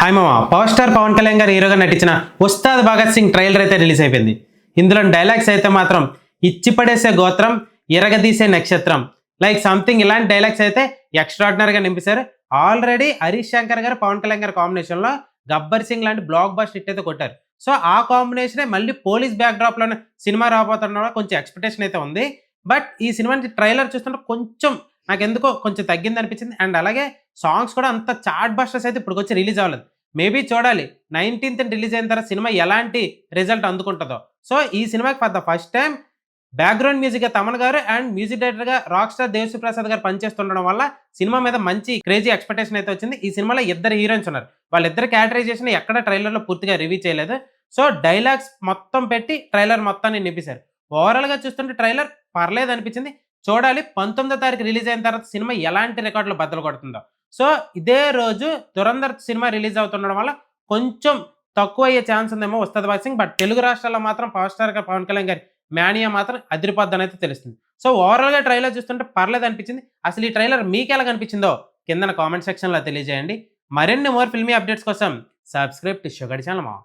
Hi మామ, power star Pawan Kalyan గారు హీరోగా నటించిన ఉస్తాద్ భగత్ సింగ్ ట్రైలర్ అయితే రిలీజ్ అయిపోయింది. ఇందులో డైలాగ్స్ అయితే మాత్రం ఇచ్చిపడేసే గోత్రం, ఇరగదీసే నక్షత్రం, లైక్ సంథింగ్ ఇలాంటి డైలాగ్స్ అయితే ఎక్స్ట్రాడినరీగా నింపేశారు. ఆల్రెడీ హరీష్ శంకర్ గారు పవన్ కళ్యాణ్ గారి కాంబినేషన్లో గబ్బర్ సింగ్ లాంటి బ్లాక్ బస్టర్ హిట్ అయితే కొట్టారు. సో ఆ కాంబినేషనే మళ్ళీ పోలీస్ బ్యాక్డ్రాప్లోనే సినిమా రాబోతున్న కొంచెం ఎక్స్పెక్టేషన్ అయితే ఉంది. బట్ ఈ సినిమాని ట్రైలర్ చూస్తుంటే కొంచెం నాకు ఎందుకో కొంచెం తగ్గింది అనిపించింది. అండ్ అలాగే సాంగ్స్ కూడా అంత చాట్ బస్టర్స్ అయితే ఇప్పుడు వచ్చి రిలీజ్ అవ్వలేదు. మేబీ చూడాలి 19th రిలీజ్ అయిన తర్వాత సినిమా ఎలాంటి రిజల్ట్ అందుకుంటుందో. సో ఈ సినిమాకి for the first time background మ్యూజిక్గా తమన్ గారు అండ్ మ్యూజిక్ డైరెక్టర్గా రాక్ స్టార్ దేవిశ్రీ ప్రసాద్ గారు పనిచేస్తుండడం వల్ల సినిమా మీద మంచి క్రేజీ ఎక్స్పెక్టేషన్ అయితే వచ్చింది. ఈ సినిమాలో ఇద్దరు హీరోయిన్స్ ఉన్నారు. వాళ్ళిద్దరు క్యారెక్టరైజేషన్ ఎక్కడ ట్రైలర్లో పూర్తిగా రివ్యూ చేయలేదు. సో డైలాగ్స్ మొత్తం పెట్టి ట్రైలర్ మొత్తాన్ని నింపేశారు. ఓవరాల్గా చూస్తుంటే ట్రైలర్ పర్లేదు అనిపించింది. చూడాలి 19వ తారీఖు రిలీజ్ అయిన తర్వాత సినిమా ఎలాంటి రికార్డులు బద్దలు కొడుతుందో. సో ఇదే రోజు దురంధర్ సినిమా రిలీజ్ అవుతుండడం వల్ల కొంచెం తక్కువ అయ్యే ఛాన్స్ ఉందేమో ఉస్తాద్ భగత్ సింగ్. బట్ తెలుగు రాష్ట్రాల్లో మాత్రం పవర్ స్టార్ గారు పవన్ కళ్యాణ్ గారి మేనియా మాత్రం అదిరిపోద్దని అయితే తెలుస్తుంది. సో ఓవరాల్గా ట్రైలర్ చూస్తుంటే పర్లేదు అనిపించింది. అసలు ఈ ట్రైలర్ మీకు ఎలా కనిపించిందో కింద కామెంట్ సెక్షన్లో తెలియజేయండి. మరిన్ని మోర్ ఫిల్మీ అప్డేట్స్ కోసం సబ్స్క్రైబ్ టు షుగర్ ఛానల్ మా.